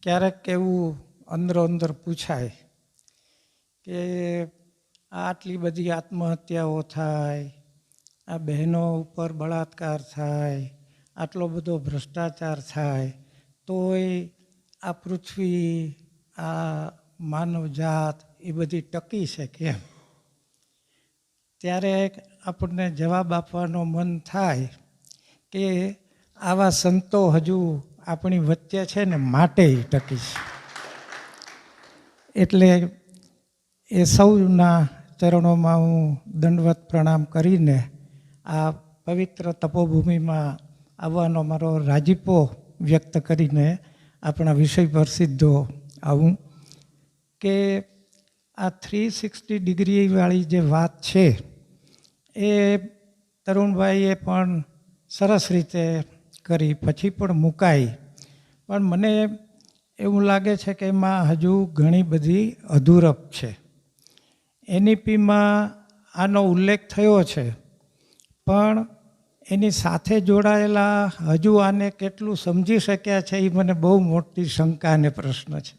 ક્યારેક એવું અંદરો અંદર પૂછાય કે આટલી બધી આત્મહત્યાઓ થાય, આ બહેનો ઉપર બળાત્કાર થાય, આટલો બધો ભ્રષ્ટાચાર થાય, તોય આ પૃથ્વી, આ માનવજાત એ બધી ટકી છે કેમ? ત્યારે આપણને જવાબ આપવાનો મન થાય કે આવા સંતો હજુ આપણી વચ્ચે છે ને માટે ટકી છે. એટલે એ સૌના ચરણોમાં હું દંડવત પ્રણામ કરીને આ પવિત્ર તપોભૂમિમાં આવવાનો મારો રાજીપો વ્યક્ત કરીને આપણા વિષય પર સીધો આવું કે આ 360 ડિગ્રીવાળી જે વાત છે એ તરુણભાઈએ પણ સરસ રીતે કરી, પછી પણ મુકાઈ, પણ મને એવું લાગે છે કે એમાં હજુ ઘણી બધી અધૂરપ છે. NEPમાં આનો ઉલ્લેખ થયો છે, પણ એની સાથે જોડાયેલા હજુ આને કેટલું સમજી શક્યા છે એ મને બહુ મોટી શંકા અને પ્રશ્ન છે.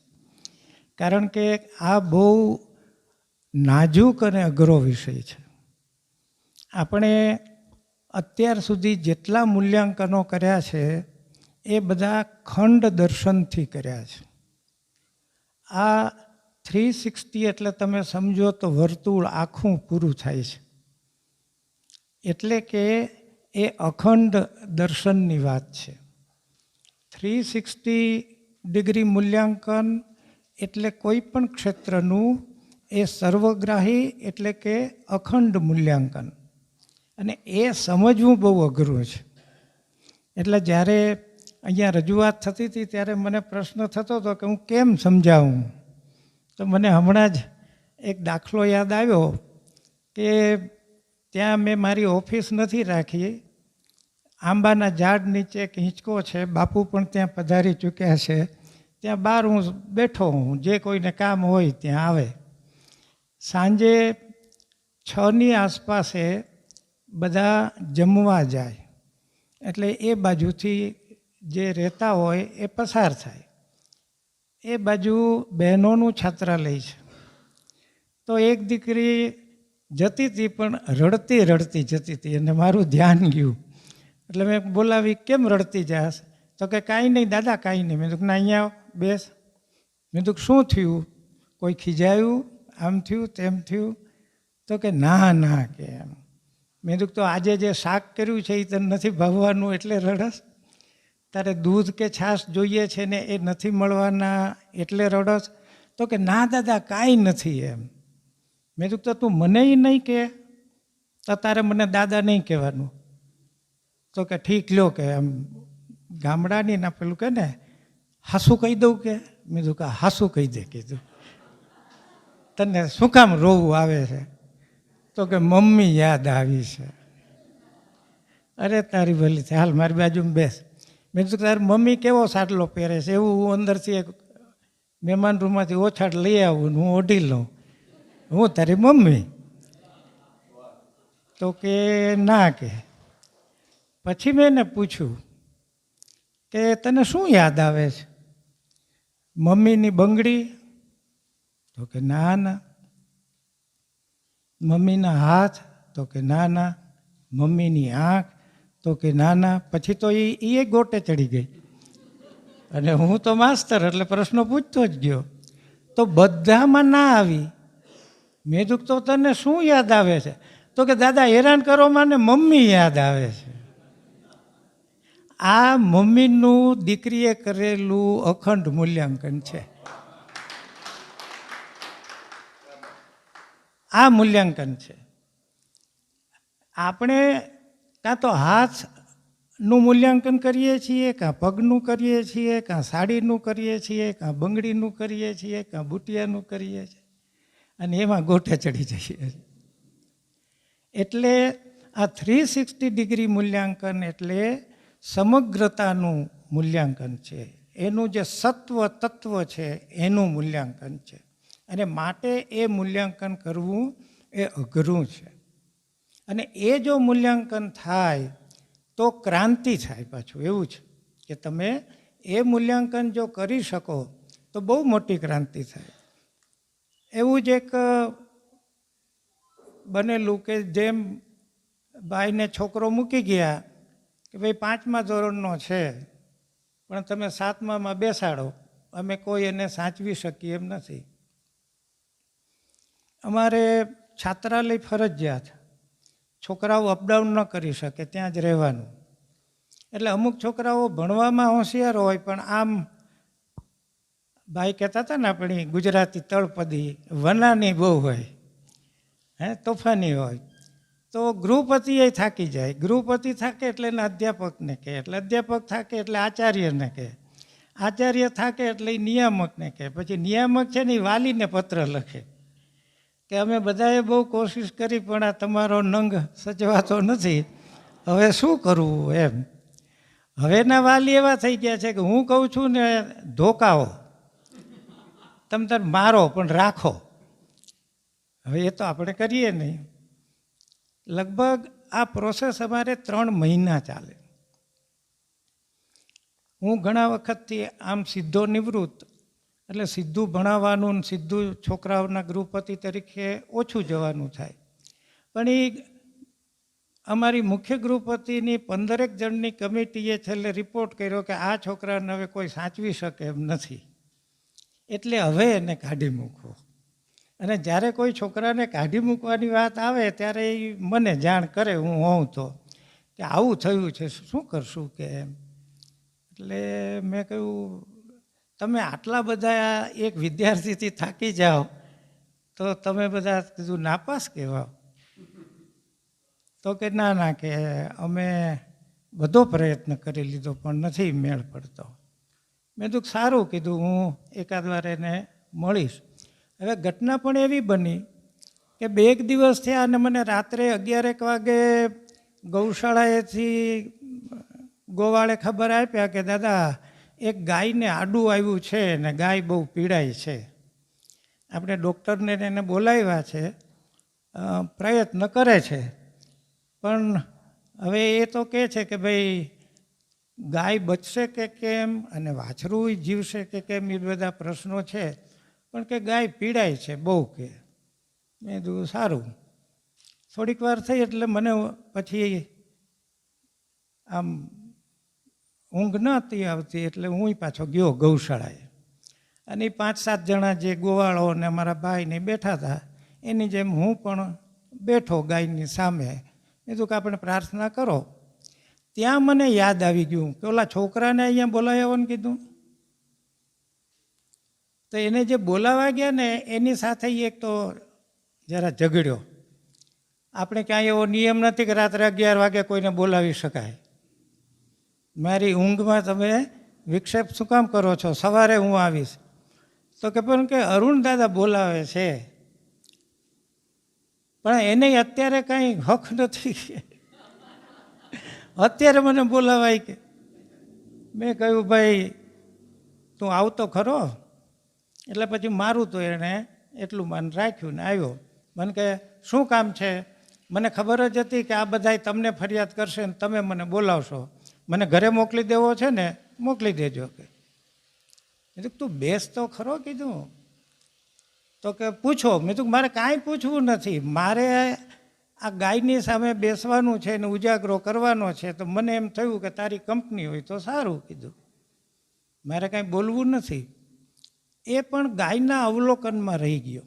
કારણ કે આ બહુ નાજુક અને અઘરો વિષય છે. આપણે અત્યાર સુધી જેટલા મૂલ્યાંકનો કર્યા છે એ બધા ખંડ દર્શનથી કર્યા છે. આ 360 એટલે તમે સમજો તો વર્તુળ આખું પૂરું થાય છે. એટલે કે એ અખંડ દર્શનની વાત છે. 360 ડિગ્રી મૂલ્યાંકન એટલે કોઈ પણ ક્ષેત્રનું એ સર્વગ્રાહી એટલે કે અખંડ મૂલ્યાંકન, અને એ સમજવું બહુ અઘરું છે. એટલે જ્યારે અહીંયા રજૂઆત થતી હતી ત્યારે મને પ્રશ્ન થતો હતો કે હું કેમ સમજાવું. તો મને હમણાં જ એક દાખલો યાદ આવ્યો કે ત્યાં મેં મારી ઓફિસ નથી રાખી, આંબાના ઝાડ નીચે એક હિંચકો છે, બાપુ પણ ત્યાં પધારી ચૂક્યા છે, ત્યાં બહાર હું બેઠો હું, જે કોઈને કામ હોય ત્યાં આવે. સાંજે 6ની આસપાસે બધા જમવા જાય, એટલે એ બાજુથી જે રહેતા હોય એ પસાર થાય. એ બાજુ બહેનોનું છાત્રાલય છે. તો એક દીકરી જતી હતી, પણ રડતી રડતી જતી હતી અને મારું ધ્યાન ગયું. એટલે મેં બોલાવી, કેમ રડતી જાસ? તો કે કાંઈ નહીં દાદા, કાંઈ નહીં. મેં કીધું ના, અહીંયા બેસ. મેં કીધું શું થયું? કોઈ ખીજાયું? આમ થયું તેમ થયું? તો કે ના ના કે એમ. મેં કીધું તો આજે જે શાક કર્યું છે એ તને નથી ભાવવાનું એટલે રડસ? તારે દૂધ કે છાશ જોઈએ છે ને એ નથી મળવાના એટલે રડસ? તો કે ના દાદા, કાંઈ નથી એમ. મેં કીધું તો તું મને નહીં કે, તો તારે મને દાદા નહીં કહેવાનું. તો કે ઠીક લ્યો કે એમ ગામડાની ના પેલું કે ને હાસું કહી દઉં કે? મેં કીધું કે હાસું કહી દે. કીધું તને શું કામ રોવું આવે છે? તો કે મમ્મી યાદ આવી છે. અરે તારી ભલી છે, હાલ મારી બાજુમાં બેસ. મેં કીધું તારી મમ્મી કેવો સાટલો પહેરે છે? એવું હું અંદરથી એક મહેમાન રૂમમાંથી ઓછાટ લઈ આવું ને હું ઓઢી લઉં. હું તારી મમ્મી? તો કે ના કે. પછી મેં એને પૂછ્યું કે તને શું યાદ આવે છે? મમ્મીની બંગડી? તો કે ના ના. મમ્મીના હાથ? તો કે ના ના. મમ્મીની આંખ? તો કે ના ના. પછી તો એ ગોટે ચડી ગઈ, અને હું તો માસ્તર એટલે પ્રશ્નો પૂછતો જ ગયો. તો બધામાં ના આવી. મેં કીધું તો તને શું યાદ આવે છે? તો કે દાદા હેરાન કરો મને મમ્મી યાદ આવે છે. આ મમ્મીનું દીકરીએ કરેલું અખંડ મૂલ્યાંકન છે. આ મૂલ્યાંકન છે. આપણે કાં તો હાથનું મૂલ્યાંકન કરીએ છીએ, કાં પગનું કરીએ છીએ, કાં સાડીનું કરીએ છીએ, કાં બંગડીનું કરીએ છીએ, કાં બુટિયાનું કરીએ છીએ, અને એમાં ગોઠે ચડી જઈએ છીએ. એટલે આ 360 ડિગ્રી મૂલ્યાંકન એટલે સમગ્રતાનું મૂલ્યાંકન છે. એનું જે સત્વ તત્વ છે એનું મૂલ્યાંકન છે, અને માટે એ મૂલ્યાંકન કરવું એ અઘરું છે. અને એ જો મૂલ્યાંકન થાય તો ક્રાંતિ થાય. પાછું એવું છે કે તમે એ મૂલ્યાંકન જો કરી શકો તો બહુ મોટી ક્રાંતિ થાય. એવું જ એક બનેલું કે જેમ ભાઈને છોકરો મૂકી ગયા કે ભાઈ 5મા ધોરણનો છે પણ તમે 7મામાં બેસાડો, અમે કોઈ એને સાચવી શકીએ એમ નથી. અમારે છાત્રાલય ફરજિયાત, છોકરાઓ અપડાઉન ન કરી શકે, ત્યાં જ રહેવાનું. એટલે અમુક છોકરાઓ ભણવામાં હોશિયાર હોય પણ આમ ભાઈ કહેતા હતા ને આપણી ગુજરાતી તળપદી વનાની બહુ હોય, તોફાની હોય. તો ગૃહપતિ એ થાકી જાય, ગૃહપતિ થાકે એટલે એના અધ્યાપકને કહે, એટલે અધ્યાપક થાકે એટલે આચાર્યને કહે, આચાર્ય થાકે એટલે એ નિયામકને કહે, પછી નિયામક છે ને એ વાલીને પત્ર લખે કે અમે બધાએ બહુ કોશિશ કરી પણ આ તમારો નંગ સચવાતો નથી, હવે શું કરવું એમ. હવેના વાલી એવા થઈ ગયા છે કે હું કહું છું ને ધોકાઓ, તમે તાર મારો પણ રાખો. હવે એ તો આપણે કરીએ નહીં. લગભગ આ પ્રોસેસ અમારે 3 મહિના ચાલે. હું ઘણા વખતથી આમ સીધો નિવૃત્ત, એટલે સીધું ભણાવવાનું, સીધું છોકરાઓના ગૃહપતિ તરીકે ઓછું જવાનું થાય. પણ એ અમારી મુખ્ય ગૃહપતિની 15 જણની કમિટીએ છેલ્લે રિપોર્ટ કર્યો કે આ છોકરાને હવે કોઈ સાચવી શકે એમ નથી, એટલે હવે એને કાઢી મૂકો. અને જ્યારે કોઈ છોકરાને કાઢી મૂકવાની વાત આવે ત્યારે એ મને જાણ કરે, હું હોઉં તો, કે આવું થયું છે, શું કરશું કે એમ. એટલે મેં કહ્યું તમે આટલા બધા એક વિદ્યાર્થીથી થાકી જાઓ તો તમે બધા કીધું નાપાસ કહેવાઓ. તો કે ના કે અમે બધો પ્રયત્ન કરી લીધો પણ નથી મેળ પડતો. મેં તો સારું કીધું, હું એકાદ વાર એને મળીશ. હવે ઘટના પણ એવી બની કે 2 દિવસ થયા અને મને રાત્રે 11 વાગે ગૌશાળાએથી ગોવાળે ખબર આપ્યા કે દાદા એક ગાયને આડું આવ્યું છે ને ગાય બહુ પીડાય છે. આપણે ડૉક્ટરને એને બોલાવ્યા છે, પ્રયત્ન કરે છે, પણ હવે એ તો કહે છે કે ભાઈ ગાય બચશે કે કેમ અને વાછરું જીવશે કે કેમ એ બધા પ્રશ્નો છે, પણ કે ગાય પીડાય છે બહુ કે. મેં કીધું સારું. થોડીક વાર થઈ એટલે મને પછી આમ ઊંઘ નહોતી આવતી, એટલે હું પાછો ગયો ગૌશાળાએ. અને એ 5-7 જણા જે ગોવાળો અને અમારા ભાઈને બેઠા હતા એની જેમ હું પણ બેઠો ગાયની સામે. કીધું કે આપણે પ્રાર્થના કરો. ત્યાં મને યાદ આવી ગયું કે ઓલા છોકરાને અહીંયા બોલાવ્યાને કીધું, તો એને જે બોલાવા ગયા ને એની સાથે એક તો જરા ઝઘડ્યો. આપણે ક્યાંય એવો નિયમ નથી કે રાત્રે 11 વાગે કોઈને બોલાવી શકાય. મારી ઊંઘમાં તમે વિક્ષેપ શું કામ કરો છો, સવારે હું આવીશ. તો કે પણ કે અરુણ દાદા બોલાવે છે, પણ એને અત્યારે કાંઈ હક નથી, અત્યારે મને બોલાવાય કે. મેં કહ્યું ભાઈ તું આવતો ખરો. એટલે પછી મારું તો એણે એટલું માન રાખ્યું ને આવ્યો. મને કે શું કામ છે, મને ખબર જ હતી કે આ બધાય તમને ફરિયાદ કરશે ને તમે મને બોલાવશો, મને ઘરે મોકલી દેવો છે ને મોકલી દેજો. કે તું બેસ તો ખરો કીધું. તો કે પૂછો. મેં કીધું મારે કાંઈ પૂછવું નથી, મારે આ ગાયની સામે બેસવાનું છે ને ઉજાગરો કરવાનો છે, તો મને એમ થયું કે તારી કંપની હોય તો સારું કીધું, મારે કાંઈ બોલવું નથી. એ પણ ગાયના અવલોકનમાં રહી ગયો.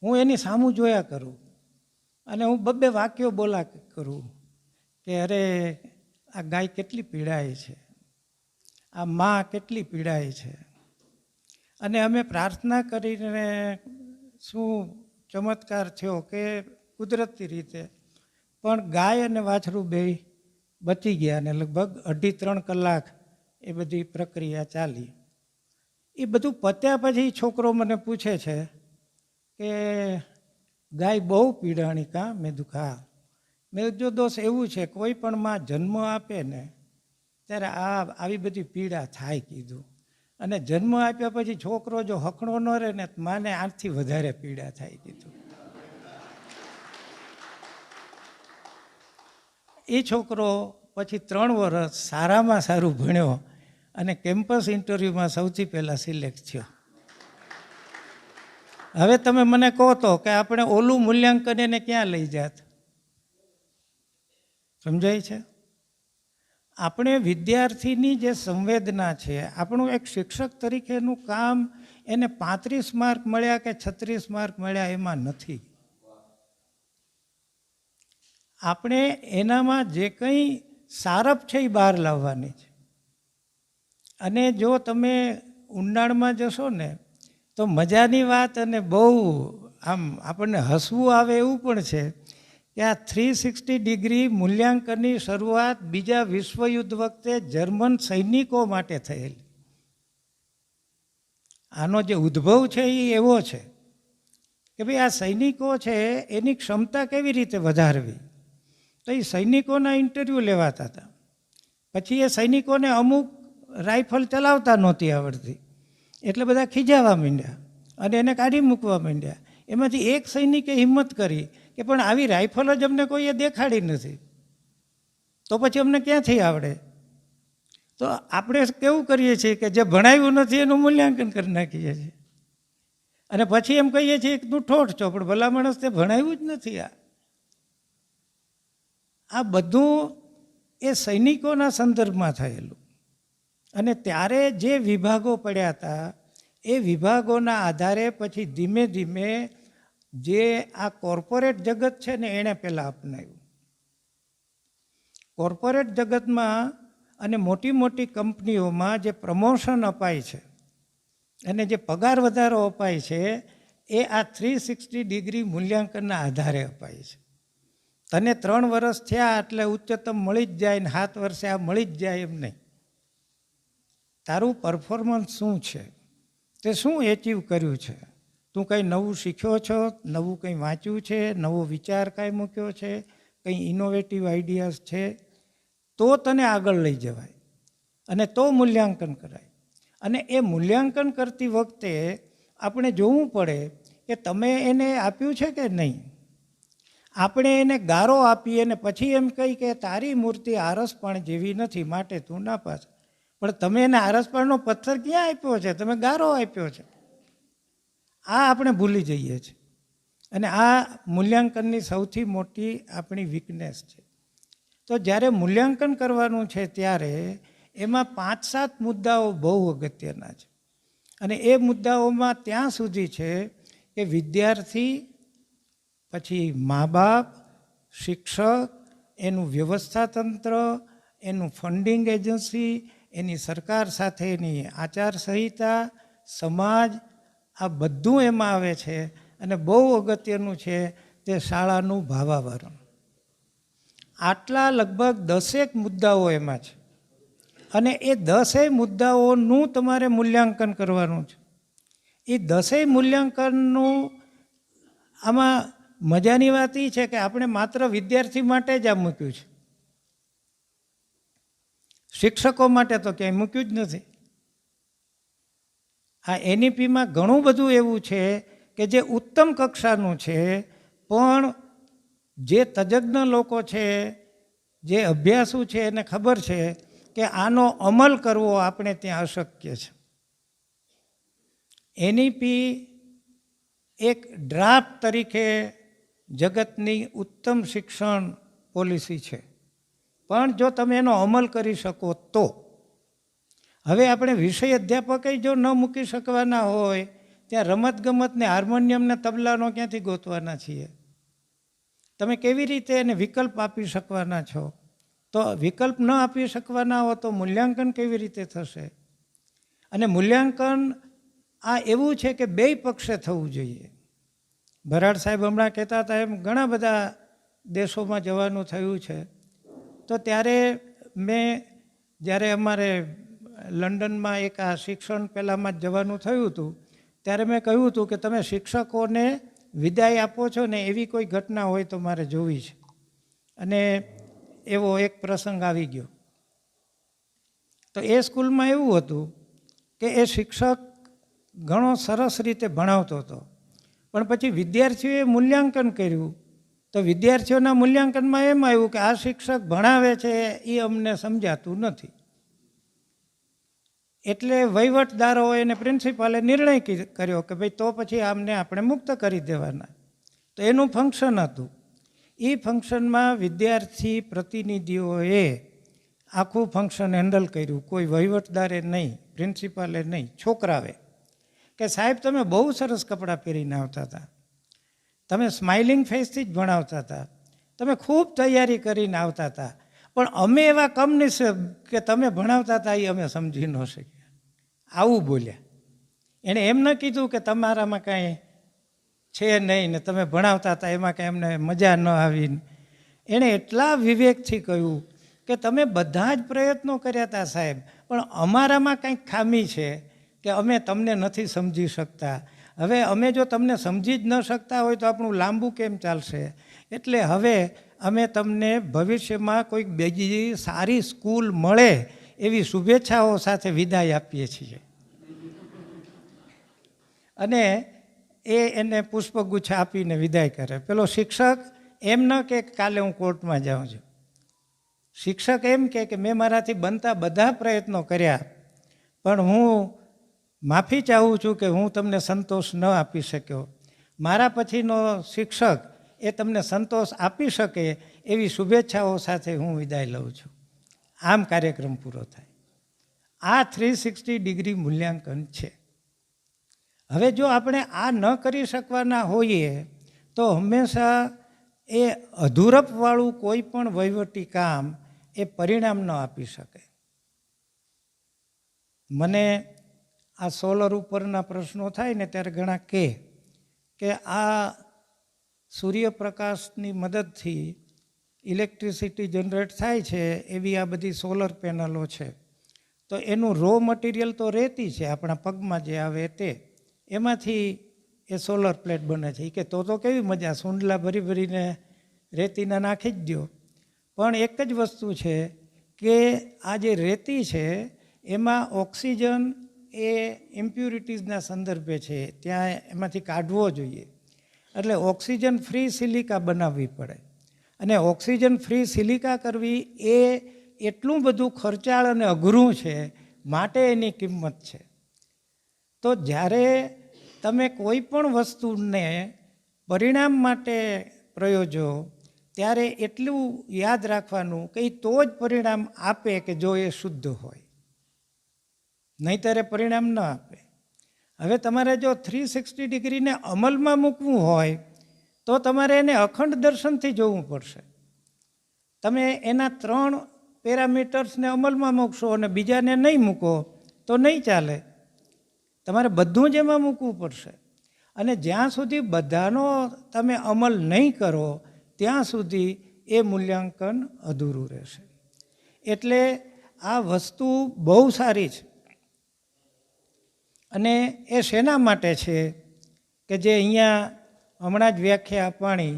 હું એની સામું જોયા કરું અને હું 2 વાક્યો બોલા કરું કે અરે આ ગાય કેટલી પીડાય છે, આ માં કેટલી પીડાય છે. અને અમે પ્રાર્થના કરીને શું ચમત્કાર થયો કે કુદરતી રીતે પણ ગાય અને વાછરું બેય બચી ગયા અને લગભગ 2.5-3 કલાક એ બધી પ્રક્રિયા ચાલી. એ બધું પત્યા પછી છોકરો મને પૂછે છે કે ગાય બહુ પીડાણી કાં? મેં કીધું હા. મેં જો દોસ્ત એવું છે કોઈ પણ માં જન્મ આપે ને ત્યારે આવી બધી પીડા થાય કીધું. અને જન્મ આપ્યા પછી છોકરો જો હકણો ન રહે ને માને આથી વધારે પીડા થાય કીધું. એ છોકરો પછી 3 વર્ષ સારામાં સારું ભણ્યો અને કેમ્પસ ઇન્ટરવ્યૂમાં સૌથી પહેલાં સિલેક્ટ થયો. હવે તમે મને કહો તો કે આપણે ઓલું મૂલ્યાંકન એને ક્યાં લઈ જાત? સમજાય છે? આપણે વિદ્યાર્થીની જે સંવેદના છે, આપણું એક શિક્ષક તરીકેનું કામ એને 35 માર્ક મળ્યા કે 36 માર્ક મળ્યા એમાં નથી. આપણે એનામાં જે કંઈ સારપ છે એ બહાર લાવવાની છે. અને જો તમે ઊંડાણમાં જશો ને તો મજાની વાત અને બહુ આમ આપણને હસવું આવે એવું પણ છે કે આ 360 ડિગ્રી મૂલ્યાંકનની શરૂઆત બીજા વિશ્વયુદ્ધ વખતે જર્મન સૈનિકો માટે થયેલી. આનો જે ઉદ્ભવ છે એ એવો છે કે ભાઈ આ સૈનિકો છે એની ક્ષમતા કેવી રીતે વધારવી. તો એ સૈનિકોના ઇન્ટરવ્યૂ લેવાતા હતા. પછી એ સૈનિકોને અમુક રાઇફલ ચલાવતા નહોતી આવડતી એટલે બધા ખીજાવા માંડ્યા અને એને કાઢી મૂકવા માંડ્યા. એમાંથી એક સૈનિકે હિંમત કરી કે પણ આવી રાઇફલો જ અમને કોઈએ દેખાડી નથી, તો પછી અમને ક્યાંથી આવડે? તો આપણે કેવું કરીએ છીએ કે જે ભણાવ્યું નથી એનું મૂલ્યાંકન કરી નાખીએ છીએ અને પછી એમ કહીએ છીએ કે તું ઠોઠ છો, પણ ભલા માણસ તે ભણાવ્યું જ નથી. આ બધું એ સૈનિકોના સંદર્ભમાં થયેલું. અને ત્યારે જે વિભાગો પડ્યા હતા એ વિભાગોના આધારે પછી ધીમે ધીમે જે આ કોર્પોરેટ જગત છે ને એણે પહેલાં અપનાવ્યું. કોર્પોરેટ જગતમાં અને મોટી મોટી કંપનીઓમાં જે પ્રમોશન અપાય છે અને જે પગાર વધારો અપાય છે એ આ 360 ડિગ્રી મૂલ્યાંકનના આધારે અપાય છે. તને 3 વર્ષ થયા એટલે ઉચ્ચતમ મળી જ જાય ને 7 વર્ષે આ મળી જ જાય એમ નહીં. તારું પરફોર્મન્સ શું છે, તે શું એચીવ કર્યું છે, તું કંઈ નવું શીખ્યો છો, નવું કંઈ વાંચ્યું છે, નવો વિચાર કાંઈ મૂક્યો છે, કંઈ ઇનોવેટિવ આઈડિયાઝ છે, તો તને આગળ લઈ જવાય અને તો મૂલ્યાંકન કરાય. અને એ મૂલ્યાંકન કરતી વખતે આપણે જોવું પડે કે તમે એને આપ્યું છે કે નહીં. આપણે એને ગારો આપીએ ને પછી એમ કહી કે તારી મૂર્તિ આરસપણ જેવી નથી માટે તું નાપાસ. પણ તમે એને આરસપણનો પથ્થર ક્યાં આપ્યો છે? તમે ગારો આપ્યો છે. આ આપણે ભૂલી જઈએ છીએ અને આ મૂલ્યાંકનની સૌથી મોટી આપણી વીકનેસ છે. તો જ્યારે મૂલ્યાંકન કરવાનું છે ત્યારે એમાં 5-7 મુદ્દાઓ બહુ અગત્યના છે. અને એ મુદ્દાઓમાં ત્યાં સુધી છે કે વિદ્યાર્થી, પછી મા બાપ, શિક્ષક, એનું વ્યવસ્થાતંત્ર, એનું ફંડિંગ એજન્સી, એની સરકાર સાથેની આચારસંહિતા, સમાજ, આ બધું એમાં આવે છે. અને બહુ અગત્યનું છે તે શાળાનું ભાવાવરણ. આટલા લગભગ 10 મુદ્દાઓ એમાં છે અને એ 10 મુદ્દાઓનું તમારે મૂલ્યાંકન કરવાનું છે. એ 10 મૂલ્યાંકનનું આમાં મજાની વાત એ છે કે આપણે માત્ર વિદ્યાર્થી માટે જ આ મૂક્યું છે. શિક્ષકો માટે તો ક્યાંય મૂક્યું જ નથી. આ એનઈપીમાં ઘણું બધું એવું છે કે જે ઉત્તમ કક્ષાનું છે, પણ જે તજજ્ઞ લોકો છે, જે અભ્યાસુ છે એને ખબર છે કે આનો અમલ કરવો આપણે ત્યાં અશક્ય છે. એનઈપી એક ડ્રાફ્ટ તરીકે જગતની ઉત્તમ શિક્ષણ પોલિસી છે, પણ જો તમે એનો અમલ કરી શકો તો. હવે આપણે વિષય અધ્યાપક જો ન મૂકી શકવાના હોય ત્યાં રમતગમતને, હાર્મોનિયમને, તબલાનો ક્યાંથી ગોતવાના છીએ? તમે કેવી રીતે એને વિકલ્પ આપી શકવાના છો? તો વિકલ્પ ન આપી શકવાના હો તો મૂલ્યાંકન કેવી રીતે થશે? અને મૂલ્યાંકન આ એવું છે કે બેય પક્ષે થવું જોઈએ. ભરાડ સાહેબ હમણાં કહેતા હતા એમ ઘણા બધા દેશોમાં જવાનું થયું છે. તો ત્યારે જ્યારે અમારે લંડનમાં એક આ શિક્ષણ પહેલાંમાં જ જવાનું થયું હતું ત્યારે મેં કહ્યું હતું કે તમે શિક્ષકોને વિદાય આપો છો ને એવી કોઈ ઘટના હોય તો મારે જોવી છે. અને એવો એક પ્રસંગ આવી ગયો. તો એ સ્કૂલમાં એવું હતું કે એ શિક્ષક ઘણો સરસ રીતે ભણાવતો હતો, પણ પછી વિદ્યાર્થીઓએ મૂલ્યાંકન કર્યું તો વિદ્યાર્થીઓના મૂલ્યાંકનમાં એમ આવ્યું કે આ શિક્ષક ભણાવે છે એ અમને સમજાતું નથી. એટલે વહીવટદારોએ અને પ્રિન્સિપાલે નિર્ણય કર્યો કે ભાઈ તો પછી આમને આપણે મુક્ત કરી દેવાના. તો એનું ફંક્શન હતું. એ ફંક્શનમાં વિદ્યાર્થી પ્રતિનિધિઓએ આખું ફંક્શન હેન્ડલ કર્યું. કોઈ વહીવટદારે નહીં, પ્રિન્સિપાલે નહીં, છોકરાવે. કે સાહેબ તમે બહુ સરસ કપડાં પહેરીને આવતા હતા, તમે સ્માઇલિંગ ફેસથી જ ભણાવતા હતા, તમે ખૂબ તૈયારી કરીને આવતા હતા, પણ અમે એવા કમનસીબ કે તમે ભણાવતા હતા એ અમે સમજી ન શક્યા. આવું બોલ્યા. એણે એમ ન કીધું કે તમારામાં કાંઈ છે નહીં ને તમે ભણાવતા હતા એમાં કાંઈ અમને મજા ન આવી. એણે એટલા વિવેકથી કહ્યું કે તમે બધા જ પ્રયત્નો કર્યા હતા સાહેબ, પણ અમારામાં કંઈક ખામી છે કે અમે તમને નથી સમજી શકતા. હવે અમે જો તમને સમજી જ ન શકતા હોય તો આપણું લાંબુ કેમ ચાલશે? એટલે હવે અમે તમને ભવિષ્યમાં કોઈક બીજી સારી સ્કૂલ મળે એવી શુભેચ્છાઓ સાથે વિદાય આપીએ છીએ. અને એને પુષ્પગુચ્છ આપીને વિદાય કરે. પેલો શિક્ષક એમ ન કે કાલે હું કોર્ટમાં જાઉં છું. શિક્ષક એમ કે મેં મારાથી બનતા બધા પ્રયત્નો કર્યા, પણ હું માફી ચાહું છું કે હું તમને સંતોષ ન આપી શક્યો. મારા પછીનો શિક્ષક એ તમને સંતોષ આપી શકે એવી શુભેચ્છાઓ સાથે હું વિદાય લઉં છું. આમ કાર્યક્રમ પૂરો થાય. આ 360 ડિગ્રી મૂલ્યાંકન છે. હવે જો આપણે આ ન કરી શકવાના હોઈએ તો હંમેશા એ અધૂરપવાળું કોઈ પણ વહીવટી કામ એ પરિણામ ન આપી શકે. મને આ સોલર ઉપરના પ્રશ્નો થાય ને ત્યારે ઘણા કહે કે આ સૂર્યપ્રકાશની મદદથી ઇલેક્ટ્રિસિટી જનરેટ થાય છે એવી આ બધી સોલર પેનલો છે. તો એનું રો મટીરિયલ તો રેતી છે, આપણા પગમાં જે આવે તે, એમાંથી એ સોલર પ્લેટ બને છે. કે તો કેવી મજા, સૂંડલા ભરી ભરીને રેતીના નાખી જ દો. પણ એક જ વસ્તુ છે કે આ જે રેતી છે એમાં ઓક્સિજન એ ઇમ્પ્યુરિટીઝના સંદર્ભે છે, ત્યાં એમાંથી કાઢવો જોઈએ. એટલે ઓક્સિજન ફ્રી સિલિકા બનાવવી પડે. અને ઓક્સિજન ફ્રી સિલિકા કરવી એ એટલું બધું ખર્ચાળ અને અઘરું છે, માટે એની કિંમત છે. તો જ્યારે તમે કોઈ પણ વસ્તુને પરિણામ માટે પ્રયોજો ત્યારે એટલું યાદ રાખવાનું કે એ તો જ પરિણામ આપે કે જો એ શુદ્ધ હોય, નહીંતર એ પરિણામ ન આપે. હવે તમારે જો 360 ડિગ્રીને અમલમાં મૂકવું હોય તો તમારે એને અખંડ દર્શનથી જોવું પડશે. તમે એના 3 પેરામીટર્સને અમલમાં મૂકશો અને બીજાને નહીં મૂકો તો નહીં ચાલે. તમારે બધું જ એમાં મૂકવું પડશે. અને જ્યાં સુધી બધાનો તમે અમલ નહીં કરો ત્યાં સુધી એ મૂલ્યાંકન અધૂરું રહેશે. એટલે આ વસ્તુ બહુ સારી છે. અને એ શેના માટે છે કે જે અહીંયા હમણાં જ વ્યાખ્યા આપવાની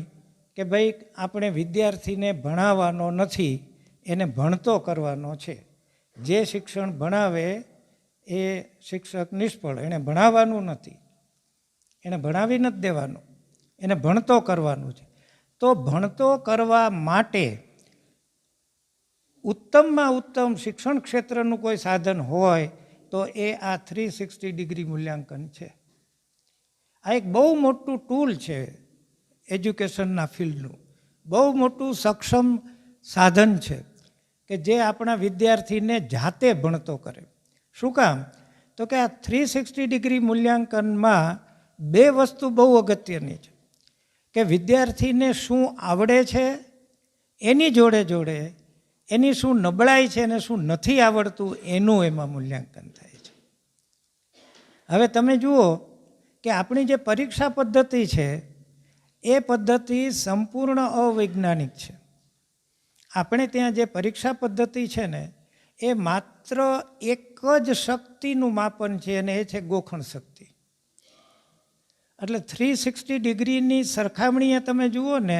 કે ભાઈ આપણે વિદ્યાર્થીને ભણાવવાનો નથી, એને ભણતો કરવાનો છે. જે શિક્ષણ ભણાવે એ શિક્ષક નિષ્ફળ, એણે ભણાવવાનું નથી, એણે ભણાવી નથી દેવાનું, એને ભણતો કરવાનું છે. તો ભણતો કરવા માટે ઉત્તમમાં ઉત્તમ શિક્ષણ ક્ષેત્રનું કોઈ સાધન હોય તો એ આ 360 ડિગ્રી મૂલ્યાંકન છે. આ એક બહુ મોટું ટૂલ છે એજ્યુકેશનના ફિલ્ડનું, બહુ મોટું સક્ષમ સાધન છે કે જે આપણા વિદ્યાર્થીને જાતે ભણતો કરે. શું કામ? તો કે આ 360 ડિગ્રી મૂલ્યાંકનમાં 2 વસ્તુ બહુ અગત્યની છે કે વિદ્યાર્થીને શું આવડે છે એની જોડે જોડે એની શું નબળાઈ છે અને શું નથી આવડતું એનું એમાં મૂલ્યાંકન થાય છે. હવે તમે જુઓ કે આપણી જે પરીક્ષા પદ્ધતિ છે એ પદ્ધતિ સંપૂર્ણ અવૈજ્ઞાનિક છે. આપણે ત્યાં જે પરીક્ષા પદ્ધતિ છે ને એ માત્ર એક જ શક્તિનું માપન છે અને એ છે ગોખણ શક્તિ. એટલે 360 ડિગ્રીની સરખામણીએ તમે જુઓ ને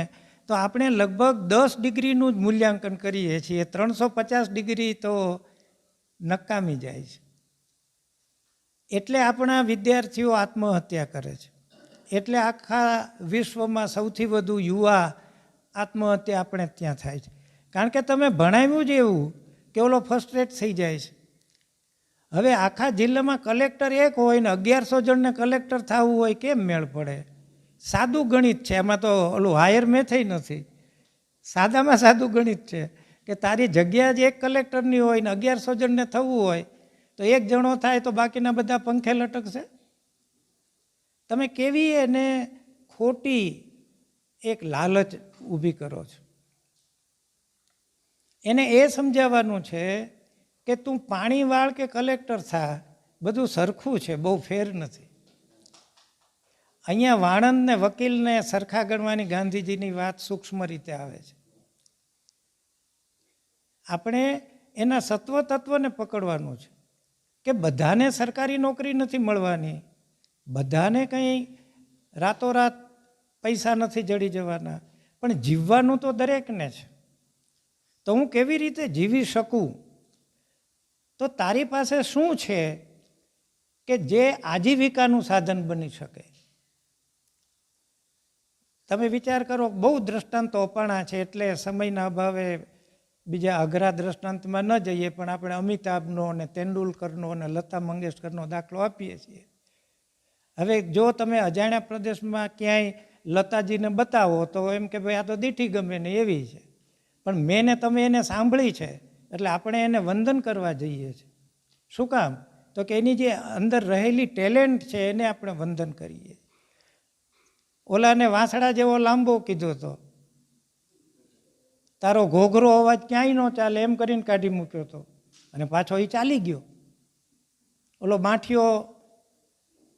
તો આપણે લગભગ 10 ડિગ્રીનું જ મૂલ્યાંકન કરીએ છીએ. 350 ડિગ્રી તો નકામી જાય છે. એટલે આપણા વિદ્યાર્થીઓ આત્મહત્યા કરે છે. એટલે આખા વિશ્વમાં સૌથી વધુ યુવા આત્મહત્યા આપણે ત્યાં થાય છે. કારણ કે તમે ભણાવ્યું જ એવું કે ઓલો ફ્રસ્ટ્રેટ થઈ જાય છે. હવે આખા જિલ્લામાં કલેક્ટર એક હોય ને 1100 જણને કલેક્ટર થવું હોય, કેમ મેળ પડે? સાદું ગણિત છે, એમાં તો ઓલું હાયર મેથય નથી. સાદામાં સાદું ગણિત છે કે તારી જગ્યા જ એક કલેક્ટરની હોય ને 1100 જણને થવું હોય તો એક જણો થાય તો બાકીના બધા પંખે લટકશે. તમે કેવી એને ખોટી એક લાલચ ઊભી કરો છો. એને એ સમજાવવાનું છે કે તું પાણી વાળ કે કલેક્ટર થા, બધું સરખું છે, બહુ ફેર નથી. અહીંયા વાણંદ ને વકીલને સરખા ગણવાની ગાંધીજીની વાત સૂક્ષ્મ રીતે આવે છે. આપણે એના સત્વ તત્વને પકડવાનું છે કે બધાને સરકારી નોકરી નથી મળવાની, બધાને કંઈ રાતોરાત પૈસા નથી જડી જવાના, પણ જીવવાનું તો દરેકને છે. તો હું કેવી રીતે જીવી શકું? તો તારી પાસે શું છે કે જે આજીવિકાનું સાધન બની શકે? તમે વિચાર કરો. બહુ દ્રષ્ટાંતો અપાણા છે એટલે સમયના અભાવે બીજા અઘરા દ્રષ્ટાંતમાં ન જઈએ, પણ આપણે અમિતાભનો અને તેંડુલકરનો અને લતા મંગેશકરનો દાખલો આપીએ છીએ. હવે જો તમે અજાણ્યા પ્રદેશમાં ક્યાંય લતાજીને બતાવો તો એમ કે ભાઈ આ તો દીઠી ગમે ને એવી છે, પણ મેં ને તમે એને સાંભળી છે એટલે આપણે એને વંદન કરવા જઈએ છીએ. શું કામ? તો કે એની જે અંદર રહેલી ટેલેન્ટ છે એને આપણે વંદન કરીએ. ઓલાને વાંસળા જેવો લાંબો કીધો હતો, તારો ઘોઘરો અવાજ ક્યાંય ન ચાલે એમ કરીને કાઢી મૂક્યો હતો અને પાછો એ ચાલી ગયો. ઓલો માઠિયો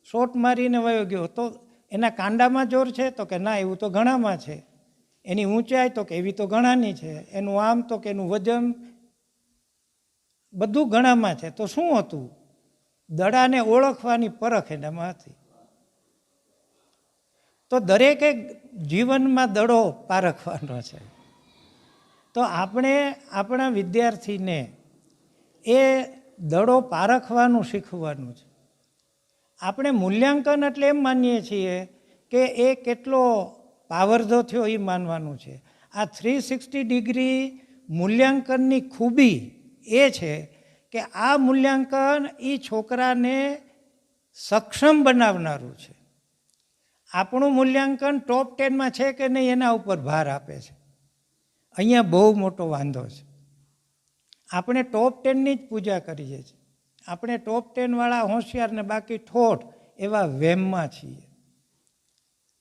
શોટ મારીને વયો ગયો. તો એના કાંડામાં જોર છે? તો કે ના, એવું તો ઘણામાં છે. એની ઊંચાઈ? તો કે એવી તો ઘણાની છે. એનું આમ? તો કે એનું વજન બધું ઘણામાં છે. તો શું હતું? દડાને ઓળખવાની પરખ એનામાં હતી. તો દરેકે જીવનમાં દડો પારખવાનો છે. તો આપણે આપણા વિદ્યાર્થીને એ દડો પારખવાનું શીખવાનું છે. આપણે મૂલ્યાંકન એટલે એમ માનીએ છીએ કે એ કેટલો પાવરધો થયો એ માનવાનું છે. આ 360 ડિગ્રી મૂલ્યાંકનની ખૂબી એ છે કે આ મૂલ્યાંકન એ છોકરાને સક્ષમ બનાવનારું છે. આપણું મૂલ્યાંકન ટોપ 10માં છે કે નહીં એના ઉપર ભાર આપે છે. અહીંયા બહુ મોટો વાંધો છે. આપણે ટોપ 10ની જ પૂજા કરીએ છીએ. આપણે ટોપ 10 વાળા હોશિયાર ને બાકી ઠોઠ એવા વેમમાં છીએ.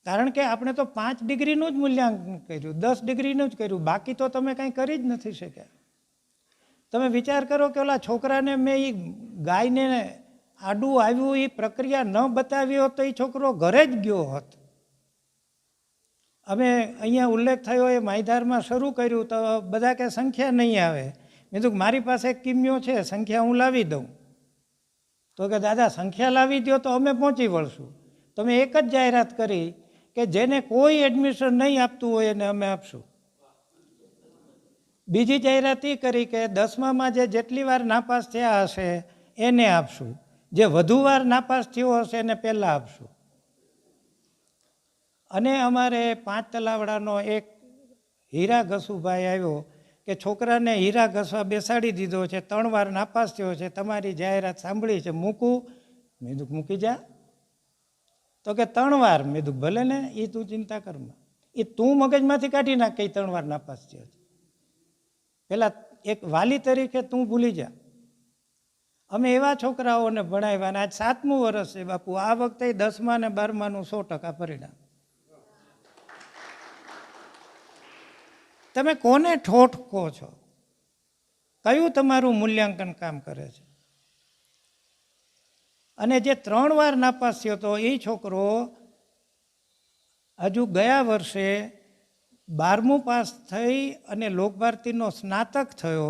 કારણ કે આપણે તો 5 ડિગ્રીનું જ મૂલ્યાંકન કર્યું, 10 ડિગ્રીનું જ કર્યું, બાકી તો તમે કંઈ કરી જ નથી શક્યા. તમે વિચાર કરો કે ઓલા છોકરાને મેં એ ગાયને આડું આવ્યું એ પ્રક્રિયા ન બતાવી હોત તો એ છોકરો ઘરે જ ગયો હોત. અમે અહીંયા ઉલ્લેખ થયો એ માયધારમાં શરૂ કર્યું તો બધા કે સંખ્યા નહીં આવે. મેં કીધું મારી પાસે એક કિમ્યો છે, સંખ્યા હું લાવી દઉં. તો કે દાદા સંખ્યા લાવી દો તો અમે પહોંચી વળશું. તમે એક જ જાહેરાત કરી કે જેને કોઈ એડમિશન નહીં આપતું હોય એને અમે આપશું. બીજી જાહેરાત એ કરી કે 10મામાં જે જેટલી વાર નાપાસ થયા હશે એને આપશું, જે વધુ વાર નાપાસ થયો હશે એને પહેલાં આપશું. અને અમારે 5 તલાવડાનો એક હીરા ઘસુભાઈ આવ્યો કે છોકરાને હીરા ઘસવા બેસાડી દીધો છે, 3 વાર નાપાસ થયો છે, તમારી જાહેરાત સાંભળી છે, મૂકું? મેં કીધું મૂકી જા. તો કે 3 વાર. મેં કીધું ભલે ને, એ તું ચિંતા કરમાં, એ તું મગજમાંથી કાઢી નાખ કે 3 વાર નાપાસ થયો છે. પેલા એક વાલી તરીકે તું ભૂલી જા. અમે એવા છોકરાઓને ભણાવ્યા. આજ 7મું વર્ષ છે બાપુ. આ વખતે 10મા અને 12માનું 100% પરિણામ. તમે કોને ઠોઠ કહો છો? કયું તમારું મૂલ્યાંકન કામ કરે છે? અને જે 3 વાર નાપાસ થયો હતો એ છોકરો હજુ ગયા વર્ષે 12મું પાસ થઈ અને લોકભારતીનો સ્નાતક થયો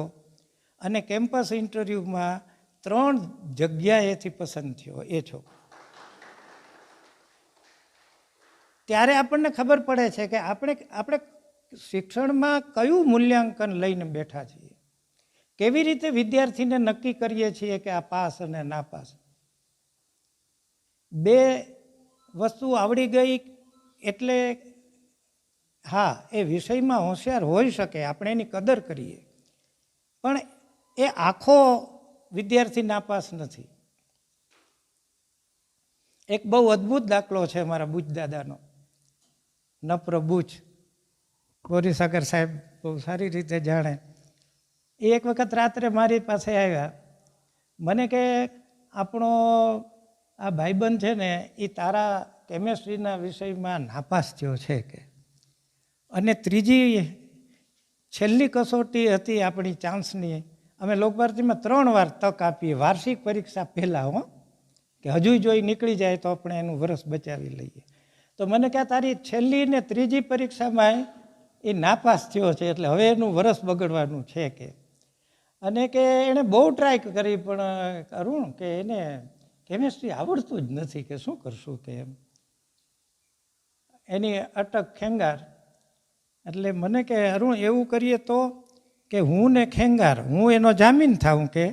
અને કેમ્પસ ઇન્ટરવ્યૂમાં 3 જગ્યાએથી પસંદ થયો એ છોકરો. ત્યારે આપણને ખબર પડે છે કે આપણે શિક્ષણમાં કયું મૂલ્યાંકન લઈને બેઠા છીએ. કેવી રીતે વિદ્યાર્થીને નક્કી કરીએ છીએ કે આ પાસ અને ના પાસ. 2 વસ્તુ આવડી ગઈ એટલે હા, એ વિષયમાં હોશિયાર હોઈ શકે, આપણે એની કદર કરીએ, પણ એ આખો વિદ્યાર્થી નાપાસ નથી. એક બહુ અદ્ભુત દાખલો છે મારા બુચ દાદાનો, નપ્ર બુચ, ગોરીસાગર સાહેબ બહુ સારી રીતે જાણે. એ એક વખત રાત્રે મારી પાસે આવ્યા, મને કે આપણો આ ભાઈબંધ છે ને એ તારા કેમેસ્ટ્રીના વિષયમાં નાપાસ થયો છે કે, અને ત્રીજી છેલ્લી કસોટી હતી આપણી ચાન્સની, અમે લોકભારતીમાં 3 વાર તક આપીએ વાર્ષિક પરીક્ષા પહેલાં, કે હજુ જો નીકળી જાય તો આપણે એનું વરસ બચાવી લઈએ. તો મને કહે તારી છેલ્લી ને ત્રીજી પરીક્ષામાં એ નાપાસ થયો છે, એટલે હવે એનું વરસ બગડવાનું છે કે. અને કે એણે બહુ ટ્રાય કરી પણ કરું કે એને કેમેસ્ટ્રી આવડતું જ નથી, કે શું કરશું કે એમ. એની અટક ખેંગાર. એટલે મને કે અરુણ એવું કરીએ તો, કે હું ને ખેંગાર, હું એનો જામીન થાઉં, કે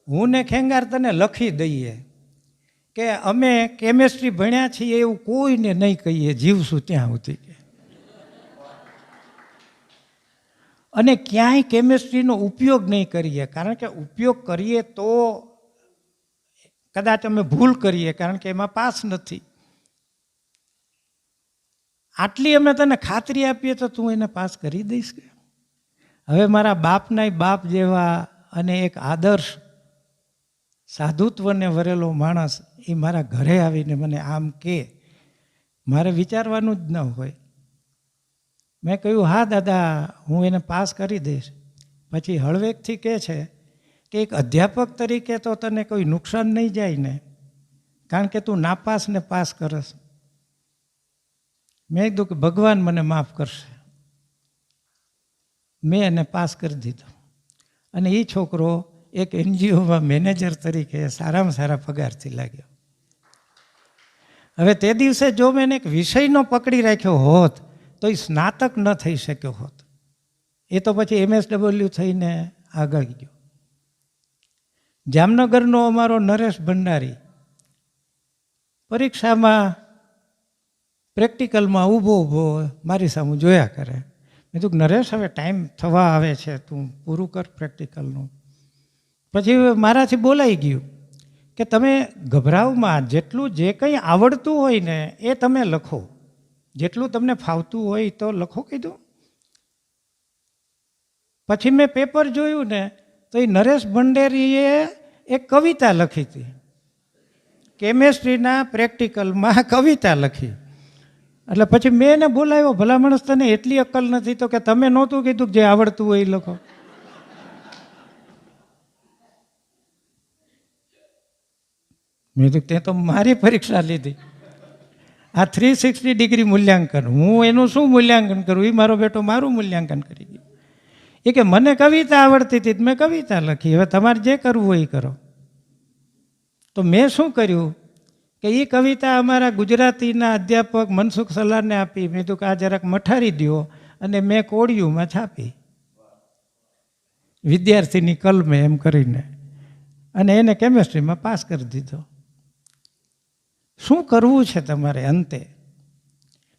હું ને ખેંગાર તને લખી દઈએ કે અમે કેમેસ્ટ્રી ભણ્યા છીએ એવું કોઈને નહીં કહીએ જીવશું ત્યાં સુધી, અને ક્યાંય કેમેસ્ટ્રીનો ઉપયોગ નહીં કરીએ, કારણ કે ઉપયોગ કરીએ તો કદાચ અમે ભૂલ કરીએ, કારણ કે એમાં પાસ નથી. આટલી અમે તને ખાતરી આપીએ તો તું એને પાસ કરી દઈશ કે. હવે મારા બાપના બાપ જેવા અને એક આદર્શ સાધુત્વને વરેલો માણસ એ મારા ઘરે આવીને મને આમ કે, મારે વિચારવાનું જ ન હોય. મેં કહ્યું હા દાદા, હું એને પાસ કરી દઈશ. પછી હળવેકથી કહે છે કે એક અધ્યાપક તરીકે તો તને કોઈ નુકસાન નહીં જાય ને, કારણ કે તું નાપાસ ને પાસ કરસ. મેં કીધું કે ભગવાન મને માફ કરશે. મેં એને પાસ કરી દીધો, અને એ છોકરો એક NGOમાં મેનેજર તરીકે સારામાં સારા પગારથી લાગ્યો. હવે તે દિવસે જો મેં એક વિષયનો પકડી રાખ્યો હોત તો એ સ્નાતક ન થઈ શક્યો હોત. એ તો પછી MSW થઈને આગળ ગયો. જામનગરનો અમારો નરેશ ભંડારી પરીક્ષામાં પ્રેક્ટિકલમાં ઊભો મારી સામે જોયા કરે. મેં કીધું નરેશ હવે ટાઈમ થવા આવે છે, તું પૂરું કર પ્રેક્ટિકલનું. પછી મારાથી બોલાઈ ગયું કે તમે ગભરાવમાં, જેટલું જે કંઈ આવડતું હોય ને એ તમે લખો, જેટલું તમને ફાવતું હોય તો લખો કીધું. પછી મેં પેપર જોયું ને તો એ નરેશ ભંડેરીએ એક કવિતા લખી હતી, કેમેસ્ટ્રીના પ્રેક્ટિકલમાં કવિતા લખી. એટલે પછી મેં એને બોલાવ્યો, ભલા માણસ તને એટલી અક્કલ નથી તો કે તમે નહોતું કીધું જે આવડતું હોય એ લખો. મેં કીધું તે તો મારી પરીક્ષા લીધી. આ 360 ડિગ્રી મૂલ્યાંકન, હું એનું શું મૂલ્યાંકન કરું, એ મારો બેટો મારું મૂલ્યાંકન કરી ગયો. એ કે મને કવિતા આવડતી હતી મેં કવિતા લખી, હવે તમારે જે કરવું હોય એ કરો. તો મેં શું કર્યું કે એ કવિતા અમારા ગુજરાતીના અધ્યાપક મનસુખ સલારને આપી. મેં કીધું કે આ જરાક મઠારી દો, અને મેં કોડિયુંમાં છાપી, વિદ્યાર્થીની કલમે એમ કરીને, અને એને કેમેસ્ટ્રીમાં પાસ કરી દીધો. શું કરવું છે તમારે અંતે?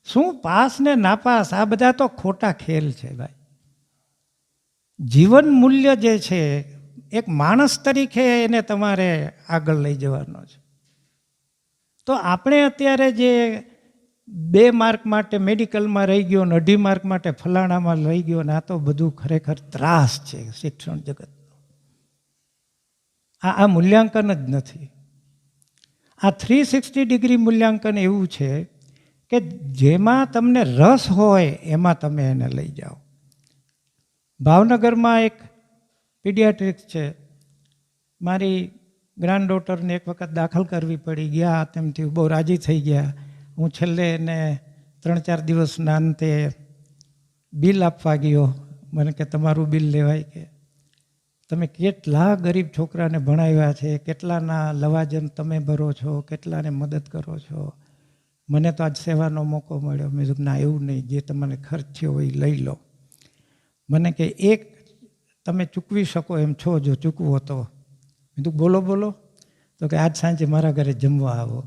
શું પાસ ને નાપાસ, આ બધા તો ખોટા ખેલ છે ભાઈ. જીવન મૂલ્ય જે છે એક માણસ તરીકે એને તમારે આગળ લઈ જવાનો છે. તો આપણે અત્યારે જે 2 માર્ક માટે મેડિકલમાં રહી ગયો, ને 2.5 માર્ક માટે ફલાણામાં રહી ગયો, ને આ તો બધું ખરેખર ત્રાસ છે શિક્ષણ જગત. આ મૂલ્યાંકન જ નથી. આ 360 ડિગ્રી મૂલ્યાંકન એવું છે કે જેમાં તમને રસ હોય એમાં તમે એને લઈ જાઓ. ભાવનગરમાં એક પીડિયાટ્રિક્સ છે, મારી ગ્રાન્ડ ડોટરને એક વખત દાખલ કરવી પડી, ગયા તેમથી બહુ રાજી થઈ ગયા. હું છેલ્લે એને 3-4 દિવસના અંતે બિલ આપવા ગયો. મને કે તમારું બિલ લેવાય, કે તમે કેટલા ગરીબ છોકરાને ભણાવ્યા છે, કેટલાના લવાજમ તમે ભરો છો, કેટલાને મદદ કરો છો, મને તો આજ સેવાનો મોકો મળ્યો. મેં કીધું ના એવું નહીં, જે તમને ખર્ચ થયો હોય એ લઈ લો. મને કે એક તમે ચૂકવી શકો એમ છો, જો ચૂકવો તો. મેં કીધું બોલો બોલો. તો કે આજ સાંજે મારા ઘરે જમવા આવો,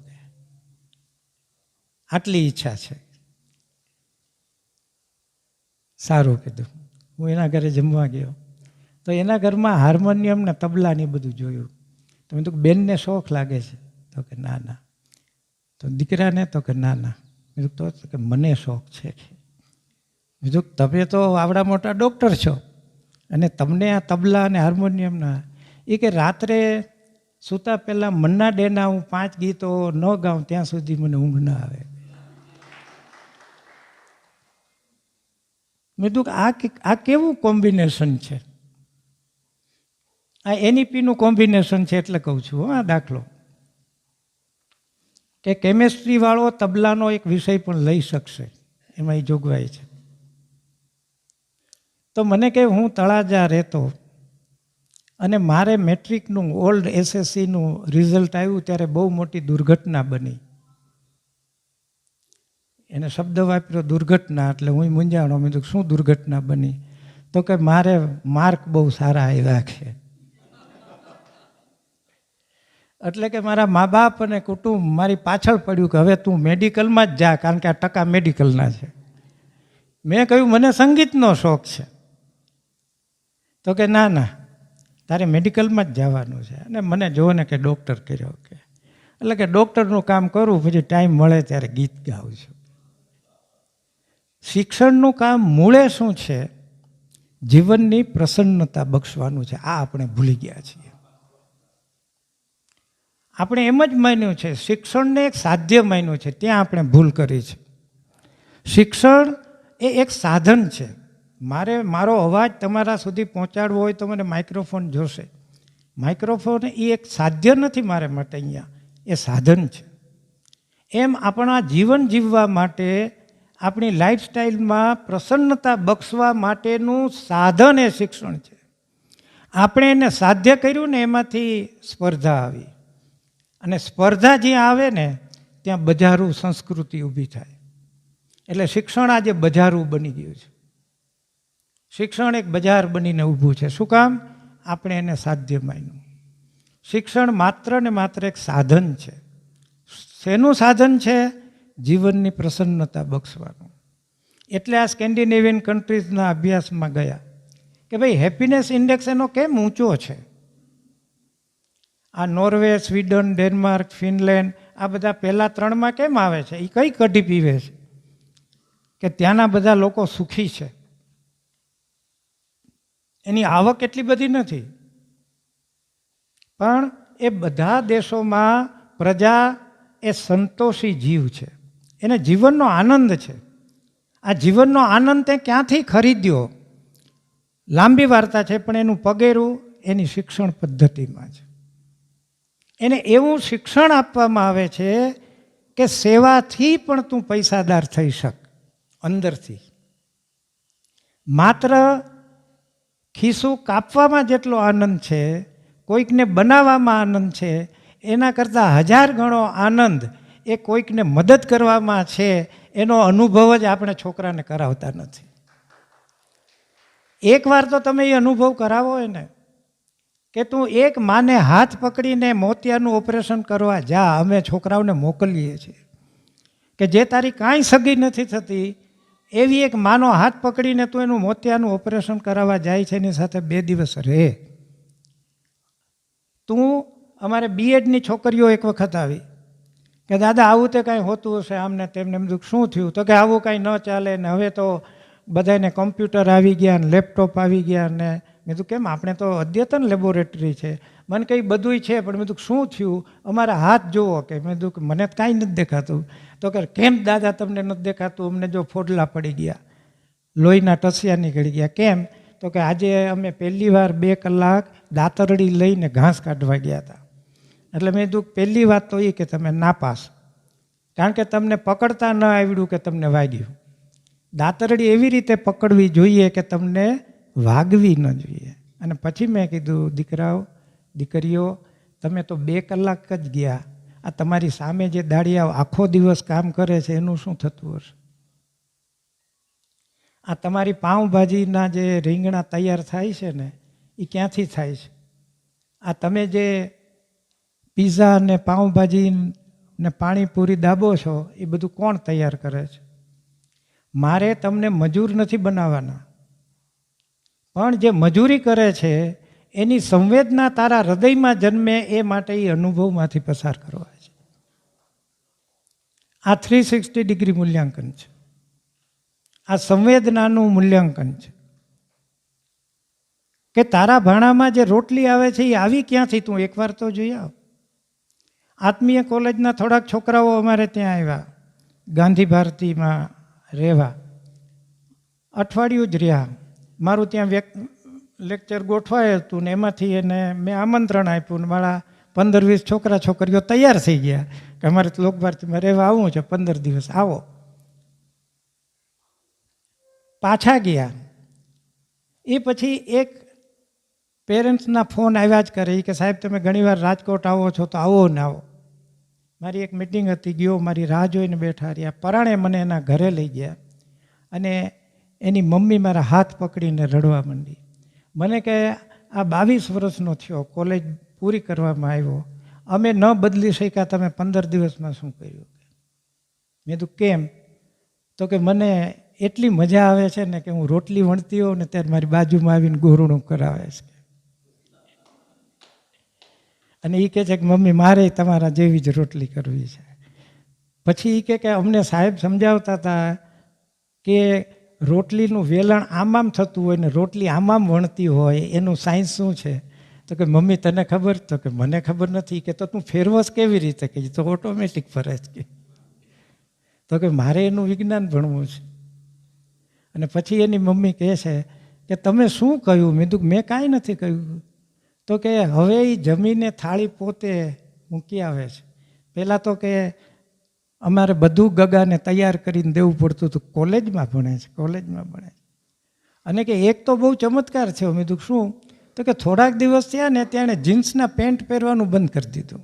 આટલી ઈચ્છા છે. સારું કીધું. હું એના ઘરે જમવા ગયો તો એના ઘરમાં હાર્મોનિયમ ને તબલા ને બધું જોયું. તો મેં કીધું બેનને શોખ લાગે છે? તો કે ના ના. તો દીકરાને? તો કે ના ના. મેં કીધું તો કે મને શોખ છે. બીજું તમે તો આવડા મોટા ડૉક્ટર છો અને તમને આ તબલા અને હાર્મોનિયમના, એ કે રાત્રે સૂતા પહેલાં મન્ના ડેના હું 5 ગીતો ન ગાઉં ત્યાં સુધી મને ઊંઘ ના આવે. મેં કીધું આ કેવું કોમ્બિનેશન છે? આ એનઈપીનું કોમ્બિનેશન છે એટલે કહું છું. આ દાખલો કે કેમેસ્ટ્રીવાળો તબલાનો એક વિષય પણ લઈ શકશે, એમાં એ જોગવાઈ છે. તો મને કહે હું તળાજા રહેતો અને મારે મેટ્રિકનું ઓલ્ડ એસએસસીનું રિઝલ્ટ આવ્યું ત્યારે બહુ મોટી દુર્ઘટના બની. એને શબ્દ વાપર્યો દુર્ઘટના, એટલે હું મૂંઝાણો. મેં કીધું શું દુર્ઘટના બની? તો કે મારે માર્ક બહુ સારા આવ્યા છે. એટલે કે મારા મા બાપ અને કુટુંબ મારી પાછળ પડ્યું કે હવે તું મેડિકલમાં જ જા, કારણ કે આ ટકા મેડિકલના છે. મેં કહ્યું મને સંગીતનો શોખ છે. તો કે ના ના, તારે મેડિકલમાં જ જવાનું છે. અને મને જો ને કે ડૉક્ટર કર્યો કે, એટલે કે ડૉક્ટરનું કામ કરું, પછી ટાઈમ મળે ત્યારે ગીત ગાઉં છું. શિક્ષણનું કામ મૂળે શું છે? જીવનની પ્રસન્નતા બક્ષવાનું છે. આ આપણે ભૂલી ગયા છીએ. આપણે એમ જ માન્યું છે, શિક્ષણને એક સાધ્ય માન્યું છે, ત્યાં આપણે ભૂલ કરી છે. શિક્ષણ એ એક સાધન છે. મારો અવાજ તમારા સુધી પહોંચાડવો હોય તો મને માઇક્રોફોન જોશે. માઇક્રોફોન એ એક સાધ્ય નથી મારે માટે, અહીંયા એ સાધન છે. એમ આપણા જીવન જીવવા માટે, આપણી લાઈફસ્ટાઈલમાં પ્રસન્નતા બક્ષવા માટેનું સાધન એ શિક્ષણ છે. આપણે એને સાધ્ય કર્યું ને, એમાંથી સ્પર્ધા આવી. અને સ્પર્ધા જ્યાં આવે ને ત્યાં બજારું સંસ્કૃતિ ઊભી થાય. એટલે શિક્ષણ આજે બજારું બની ગયું છે. શિક્ષણ એક બજાર બનીને ઊભું છે. શું કામ? આપણે એને સાધ્ય માન્યું. શિક્ષણ માત્ર ને માત્ર એક સાધન છે. શેનું સાધન છે? જીવનની પ્રસન્નતા બક્ષવાનું. એટલે આ સ્કેન્ડિનેવિયન કન્ટ્રીઝના અભ્યાસમાં ગયા કે ભાઈ હેપીનેસ ઇન્ડેક્સ એનો કેમ ઊંચો છે. આ નોર્વે, સ્વીડન, ડેનમાર્ક, ફિનલેન્ડ, આ બધા પહેલા 3માં કેમ આવે છે? એ કઈ કઢી પીવે છે કે ત્યાંના બધા લોકો સુખી છે? એની આવક એટલી બધી નથી, પણ એ બધા દેશોમાં પ્રજા એ સંતોષી જીવ છે. એને જીવનનો આનંદ છે. આ જીવનનો આનંદ તે ક્યાંથી ખરીદ્યો? લાંબી વાર્તા છે, પણ એનું પગેરું એની શિક્ષણ પદ્ધતિમાં છે. એને એવું શિક્ષણ આપવામાં આવે છે કે સેવાથી પણ તું પૈસાદાર થઈ શક અંદરથી. માત્ર ખિસ્સું કાપવામાં જેટલો આનંદ છે, કોઈકને બનાવવામાં આનંદ છે, એના કરતાં 1000 ગણો આનંદ એ કોઈકને મદદ કરવામાં છે. એનો અનુભવ જ આપણે છોકરાને કરાવતા નથી. એકવાર તો તમે એ અનુભવ કરાવો એને કે તું એક માને હાથ પકડીને મોતિયાનું ઓપરેશન કરવા જા. અમે છોકરાઓને મોકલીએ છીએ કે જે તારી કાંઈ સગી નથી થતી, એવી એક માનો હાથ પકડીને તું એનું મોતિયાનું ઓપરેશન કરાવવા જાય છે, એની સાથે 2 દિવસ રહે. તું અમારે બીએડની છોકરીઓ એક વખત આવી કે દાદા આવું તે કાંઈ હોતું હશે આમને તેમને. એમ શું થયું? તો કે આવું કાંઈ ન ચાલે ને, હવે તો બધાને કમ્પ્યુટર આવી ગયા ને લેપટોપ આવી ગયા ને. મેં કીધું કેમ? આપણે તો અદ્યતન લેબોરેટરી છે. મને કંઈ બધુંય છે, પણ મેં કીધું શું થયું? અમારા હાથ જુઓ. કે મેં કીધું કે મને કાંઈ નથી દેખાતું. તો કે કેમ દાદા તમને નથી દેખાતું? અમને જો ફોડલા પડી ગયા, લોહીના ટસિયા નીકળી ગયા. કેમ? તો કે આજે અમે પહેલી વાર 2 કલાક દાતરડી લઈને ઘાસ કાઢવા ગયા હતા. એટલે મેં કીધું પહેલી વાત તો એ કે તમે નાપાસ, કારણ કે તમને પકડતા ન આવડ્યું કે તમને વાગ્યું. દાતરડી એવી રીતે પકડવી જોઈએ કે તમને વાગવી ન જોઈએ. અને પછી મેં કીધું દીકરાઓ દીકરીઓ, તમે તો 2 કલાક જ ગયા, આ તમારી સામે જે દાડિયાઓ આખો દિવસ કામ કરે છે એનું શું થતું હશે? આ તમારી પાઉંભાજીના જે રીંગણા તૈયાર થાય છે ને, એ ક્યાંથી થાય છે? આ તમે જે પીઝા ને પાઉંભાજી ને પાણીપુરી દાબો છો, એ બધું કોણ તૈયાર કરે છે? મારે તમને મજૂર નથી બનાવવાના, પણ જે મજૂરી કરે છે એની સંવેદના તારા હૃદયમાં જન્મે એ માટે એ અનુભવમાંથી પસાર કરવા છે. આ 360 ડિગ્રી મૂલ્યાંકન છે, આ સંવેદનાનું મૂલ્યાંકન છે કે તારા ભાણામાં જે રોટલી આવે છે એ આવી ક્યાંથી, તું એકવાર તો જોઈ આવ. આત્મીય કોલેજના થોડાક છોકરાઓ અમારે ત્યાં આવ્યા ગાંધી ભારતીમાં રહેવા, અઠવાડિયું જ રહ્યા. મારું ત્યાં લેક્ચર ગોઠવાયું હતું ને એમાંથી એને મેં આમંત્રણ આપ્યું ને મારા 15-20 છોકરા છોકરીઓ તૈયાર થઈ ગયા કે અમારે લોક ભારતીમાં રહેવા આવવું છે, 15 દિવસ આવો. પાછા ગયા એ પછી એક પેરેન્ટ્સના ફોન આવ્યા જ કરે કે સાહેબ તમે ઘણીવાર રાજકોટ આવો છો તો આવો ને આવો. મારી એક મિટિંગ હતી, ગયો, મારી રાહ જોઈને બેઠા રહ્યા. પરાણે મને એના ઘરે લઈ ગયા અને એની મમ્મી મારા હાથ પકડીને રડવા માંડી. મને કહે આ 22 વર્ષનો થયો, કોલેજ પૂરી કરવામાં આવ્યો, અમે ન બદલી શક્યા, તમે 15 દિવસમાં શું કર્યું? મેં કીધું કેમ? તો કે મને એટલી મજા આવે છે ને કે હું રોટલી વણતી હોઉં ને ત્યારે મારી બાજુમાં આવીને ગોરણું કરાવે છે. અને એ કહે છે કે મમ્મી મારે તમારા જેવી જ રોટલી કરવી છે. પછી એ કે અમને સાહેબ સમજાવતા હતા કે રોટલીનું વેલણ આમ થતું હોય ને રોટલી આમ વણતી હોય એનું સાયન્સ શું છે? તો કે મમ્મી તને ખબર? તો કે મને ખબર નથી. કે તો તું ફેરવસ કેવી રીતે? કે તો ઓટોમેટિક ફરે છે. તો કે મારે એનું વિજ્ઞાન ભણવું છે. અને પછી એની મમ્મી કહે છે કે તમે શું કહ્યું? મેં કીધું મેં કાંઈ નથી કહ્યું. તો કે હવે એ જમીને થાળી પોતે મૂકી આવે છે. પહેલાં તો કે અમારે બધું ગગાને તૈયાર કરીને દેવું પડતું હતું. કોલેજમાં ભણે છે, કોલેજમાં ભણે છે. અને કે એક તો બહુ ચમત્કાર છે. મેં કીધું શું? તો કે થોડાક દિવસ થયા ને ત્યાં જીન્સના પેન્ટ પહેરવાનું બંધ કરી દીધું.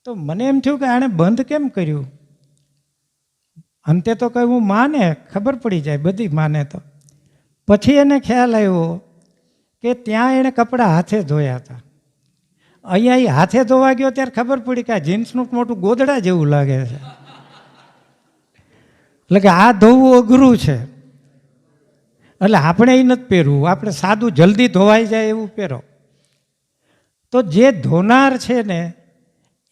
તો મને એમ થયું કે આણે બંધ કેમ કર્યું? અંતે તો કહ્યું હું માને ખબર પડી જાય, બધી માને. તો પછી એને ખ્યાલ આવ્યો કે ત્યાં એણે કપડાં હાથે ધોયા હતા. અહીંયા એ હાથે ધોવા ગયો ત્યારે ખબર પડી કે આ જીન્સનું મોટું ગોદડા જેવું લાગે છે. એટલે કે આ ધોવું અઘરું છે, એટલે આપણે એ નથી પહેરવું, આપણે સાદું જલ્દી ધોવાઈ જાય એવું પહેરો. તો જે ધોનાર છે ને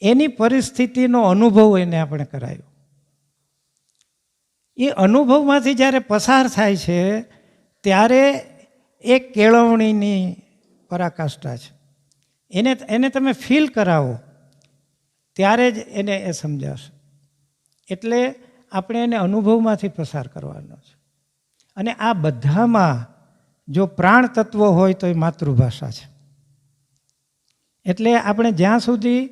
એની પરિસ્થિતિનો અનુભવ એને આપણે કરાયો. એ અનુભવમાંથી જ્યારે પસાર થાય છે ત્યારે એક કેળવણીની પરાકાષ્ઠા છે. એને તમે ફીલ કરાવો ત્યારે જ એને એ સમજાશે. એટલે આપણે એને અનુભવમાંથી પસાર કરવાનો છે. અને આ બધામાં જો પ્રાણ તત્વ હોય તો એ માતૃભાષા છે. એટલે આપણે જ્યાં સુધી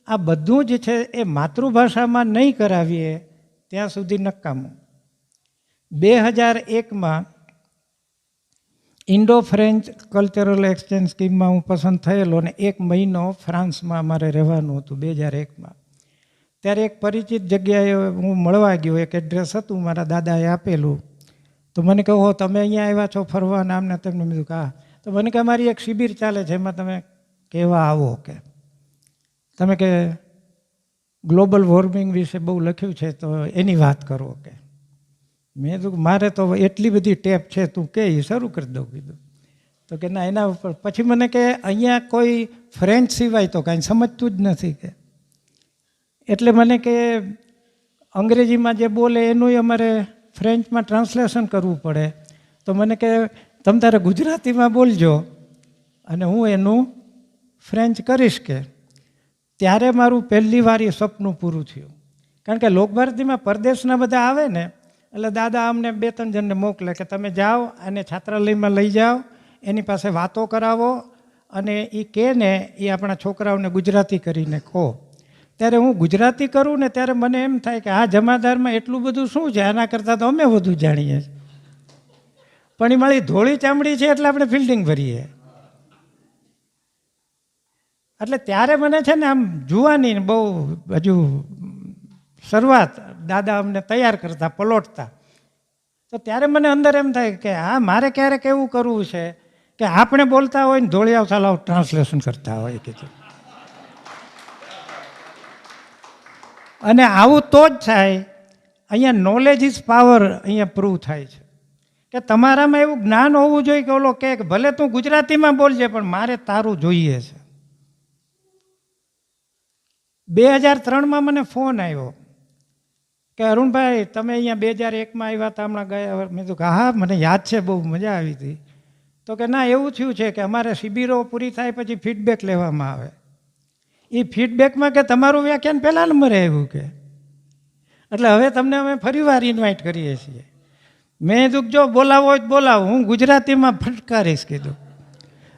આ બધું જ છે એ માતૃભાષામાં નહીં કરાવીએ ત્યાં સુધી નકામું. 2001માં ઇન્ડો ફ્રેન્ચ કલ્ચરલ એક્સચેન્જ સ્કીમમાં હું પસંદ થયેલો અને 1 મહિનો ફ્રાન્સમાં અમારે રહેવાનું હતું 2001માં. ત્યારે એક પરિચિત જગ્યાએ હું મળવા ગયો, એક એડ્રેસ હતું મારા દાદાએ આપેલું. તો મને કહો તમે અહીંયા આવ્યા છો ફરવા નામને તેમને? મેં કીધું હા. તો મને કે અમારી એક શિબિર ચાલે છે, એમાં તમે કહેવા આવો કે તમે કે ગ્લોબલ વોર્મિંગ વિશે બહુ લખ્યું છે તો એની વાત કરો કે. મેં કીધું મારે તો એટલી બધી ટેપ છે, તું કે એ શરૂ કરી દઉં કીધું. તો કે ના એના ઉપર. પછી મને કે અહીંયા કોઈ ફ્રેન્ચ સિવાય તો કાંઈ સમજતું જ નથી કે. એટલે મને કે અંગ્રેજીમાં જે બોલે એનું અમારે ફ્રેન્ચમાં ટ્રાન્સલેશન કરવું પડે. તો મને કે તમે તારે ગુજરાતીમાં બોલજો અને હું એનું ફ્રેન્ચ કરીશ કે. ત્યારે મારું પહેલી વાર એ સપનું પૂરું થયું. કારણ કે લોકભારતીમાં પરદેશના બધા આવે ને એટલે દાદા અમને 2-3 જણને મોકલે કે તમે જાઓ અને છાત્રાલયમાં લઈ જાઓ, એની પાસે વાતો કરાવો અને એ કહે ને એ આપણા છોકરાઓને ગુજરાતી કરીને કહો. ત્યારે હું ગુજરાતી કરું ને ત્યારે મને એમ થાય કે આ જમાદારમાં એટલું બધું શું છે, આના કરતાં તો અમે વધુ જાણીએ. પણ એ મારી ધોળી ચામડી છે એટલે આપણે ફિલ્ડિંગ ભરીએ. એટલે ત્યારે મને છે ને આમ જુવાની બહુ હજુ શરૂઆત, દાદા અમને તૈયાર કરતા પલોટતા. તો ત્યારે મને અંદર એમ થાય કે હા મારે ક્યારેક એવું કરવું છે કે આપણે બોલતા હોય ને ધોળિયાઓ સાલાવ ટ્રાન્સલેશન કરતા હોય કીધું. અને આવું તો જ થાય અહીંયા નોલેજ ઇઝ પાવર અહીંયા પ્રૂવ થાય છે કે તમારામાં એવું જ્ઞાન હોવું જોઈએ કે ઓલો કે ભલે તું ગુજરાતીમાં બોલજે પણ મારે તારું જોઈએ છે. 2003માં મને ફોન આવ્યો કે અરુણભાઈ તમે અહીંયા 2001માં આવ્યા હતા હમણાં ગયા. મેં કીધું કે હા મને યાદ છે, બહુ મજા આવી હતી. તો કે ના એવું થયું છે કે અમારે શિબિરો પૂરી થાય પછી ફીડબેક લેવામાં આવે. એ ફીડબેકમાં કે તમારું વ્યાખ્યાન પહેલા નંબરે આવ્યું કે એટલે હવે તમને અમે ફરીવાર ઇન્વાઇટ કરીએ છીએ. મેં કીધું જો બોલાવો હોય તો બોલાવો, હું ગુજરાતીમાં ફટકારીશ કીધું.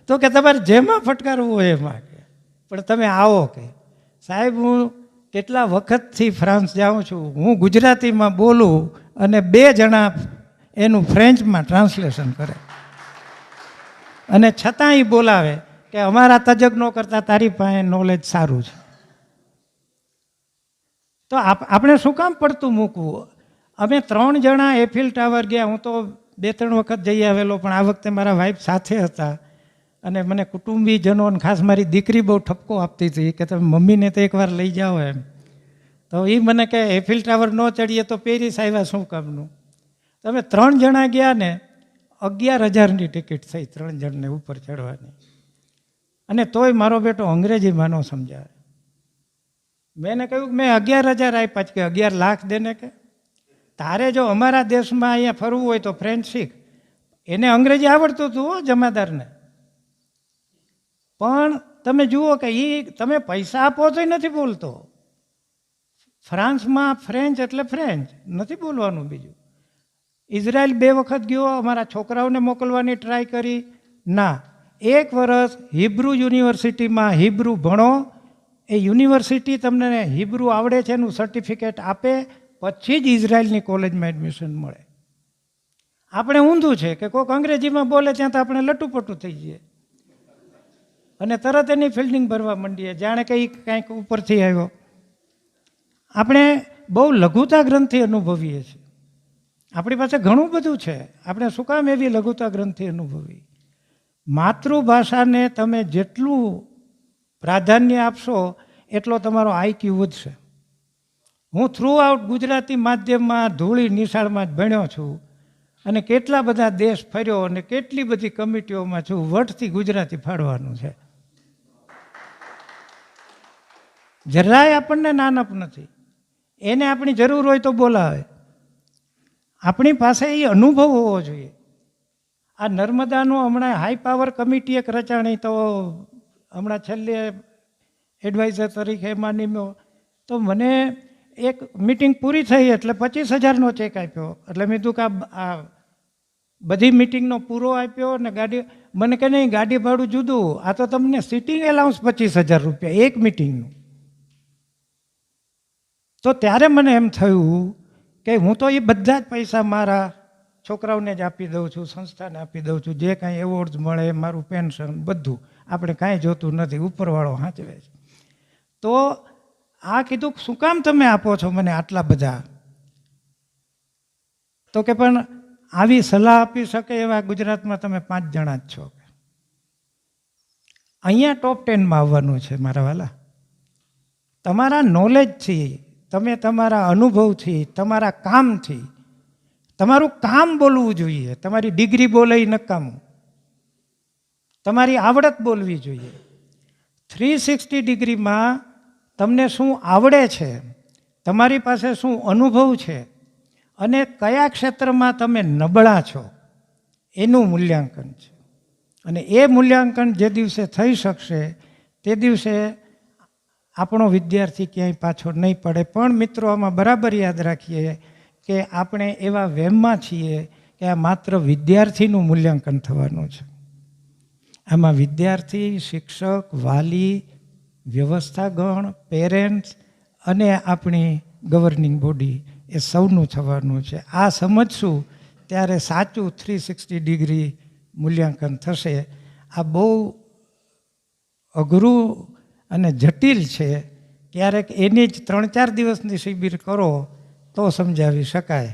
તો કે તમારે જેમાં ફટકારવું હોય એમાં કે પણ તમે આવો કે. સાહેબ હું કેટલા વખતથી ફ્રાન્સ જાઉં છું, હું ગુજરાતીમાં બોલું અને 2 જણા એનું ફ્રેન્ચમાં ટ્રાન્સલેશન કરે અને છતાં એ બોલાવે કે અમારા તજજ્ઞો કરતાં તારી પાસે નોલેજ સારું છે. તો આપણે શું કામ પડતું મૂકવું? અમે 3 જણા એફિલ ટાવર ગયા. હું તો 2-3 વખત જઈ આવેલો, પણ આ વખતે મારા વાઈફ સાથે હતા અને મને કુટુંબીજનો અને ખાસ મારી દીકરી બહુ ઠપકો આપતી હતી કે તમે મમ્મીને તો એકવાર લઈ જાઓ એમ. તો એ મને કહે એફિલ ટાવર ન ચડીએ તો પેરિસ આવ્યા શું કામનું? તમે 3 જણા ગયા ને 11,000ની ટિકિટ થઈ 3 જણને ઉપર ચડવાની. અને તોય મારો બેટો અંગ્રેજીમાં ન સમજાવે. મેં કહ્યું મેં 11,000 આપ્યા કે 11 લાખ દેને કે તારે જો અમારા દેશમાં અહીંયા ફરવું હોય તો ફ્રેન્ચ શીખ. એને અંગ્રેજી આવડતું હતું જમાદારને, પણ તમે જુઓ કે એ તમે પૈસા આપો તોય નથી બોલતો. ફ્રાન્સમાં ફ્રેન્ચ એટલે ફ્રેન્ચ નથી બોલવાનું. બીજું ઇઝરાયલ 2 વખત ગયો, અમારા છોકરાઓને મોકલવાની ટ્રાય કરી, ના. 1 વર્ષ હિબ્રુ યુનિવર્સિટીમાં હિબ્રુ ભણો, એ યુનિવર્સિટી તમને હિબ્રુ આવડે છે એનું સર્ટિફિકેટ આપે, પછી જ ઇઝરાયલની કોલેજમાં એડમિશન મળે. આપણે ઊંધું છે કે કોઈક અંગ્રેજીમાં બોલે ત્યાં તો આપણે લટુપટું થઈ જઈએ અને તરત એની ફિલ્ડિંગ ભરવા માંડીએ જાણે કે કાંઈક ઉપરથી આવ્યો. આપણે બહુ લઘુતા ગ્રંથિ અનુભવીએ છીએ. આપણી પાસે ઘણું બધું છે, આપણે શું કામ એવી લઘુતા ગ્રંથિ અનુભવી? માતૃભાષાને તમે જેટલું પ્રાધાન્ય આપશો એટલો તમારો આઈક્યુ વધશે. હું થ્રુ આઉટ ગુજરાતી માધ્યમમાં ધૂળી નિશાળમાં જ ભણ્યો છું અને કેટલા બધા દેશ ફર્યો અને કેટલી બધી કમિટીઓમાં છું. વટથી ગુજરાતી ફાળવાનું છે. જરાય આપણને નાનપ નથી. એને આપણી જરૂર હોય તો બોલાવે. આપણી પાસે એ અનુભવ હોવો જોઈએ. આ નર્મદાનું હમણાં હાઈ પાવર કમિટી એક રચાણી, તો હમણાં છેલ્લે એડવાઇઝર તરીકે માનીમ્યો. તો મને એક મિટિંગ પૂરી થઈ એટલે 25,000નો ચેક આપ્યો. એટલે મેં કીધું કે આ બધી મિટિંગનો પૂરો આપ્યો ને ગાડી, મને કે નહીં ગાડી ભાડું જુદું, આ તો તમને સિટિંગ એલાઉન્સ 25,000 રૂપિયા એક મિટિંગનું. તો ત્યારે મને એમ થયું કે હું તો એ બધા જ પૈસા મારા છોકરાઓને જ આપી દઉં છું, સંસ્થાને આપી દઉં છું, જે કાંઈ એવોર્ડ્સ મળે, મારું પેન્શન બધું, આપણે કાંઈ જોતું નથી, ઉપરવાળો સાચવે છે. તો આ કીધું શું કામ તમે આપો છો મને આટલા બધા? તો કે પણ આવી સલાહ આપી શકે એવા ગુજરાતમાં તમે 5 જણા જ છો. અહીંયા ટોપ 10માં આવવાનું છે મારા વાલા. તમારા નોલેજથી, તમે તમારા અનુભવથી, તમારા કામથી, તમારું કામ બોલવું જોઈએ. તમારી ડિગ્રી બોલે એ નકામું, તમારી આવડત બોલવી જોઈએ. 360 ડિગ્રીમાં તમને શું આવડે છે, તમારી પાસે શું અનુભવ છે અને કયા ક્ષેત્રમાં તમે નબળા છો એનું મૂલ્યાંકન છે. અને એ મૂલ્યાંકન જે દિવસે થઈ શકશે તે દિવસે આપણો વિદ્યાર્થી ક્યાંય પાછો નહીં પડે. પણ મિત્રો આમાં બરાબર યાદ રાખીએ કે આપણે એવા વહેમમાં છીએ કે આ માત્ર વિદ્યાર્થીનું મૂલ્યાંકન થવાનું છે. આમાં વિદ્યાર્થી, શિક્ષક, વાલી, વ્યવસ્થાગણ, પેરેન્ટ્સ અને આપણી ગવર્નિંગ બોડી એ સૌનું થવાનું છે. આ સમજશું ત્યારે સાચું 360 ડિગ્રી મૂલ્યાંકન થશે. આ બહુ અઘરું અને જટિલ છે. ક્યારેક એની જ 3-4 દિવસની શિબિર કરો તો સમજાવી શકાય.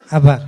આભાર.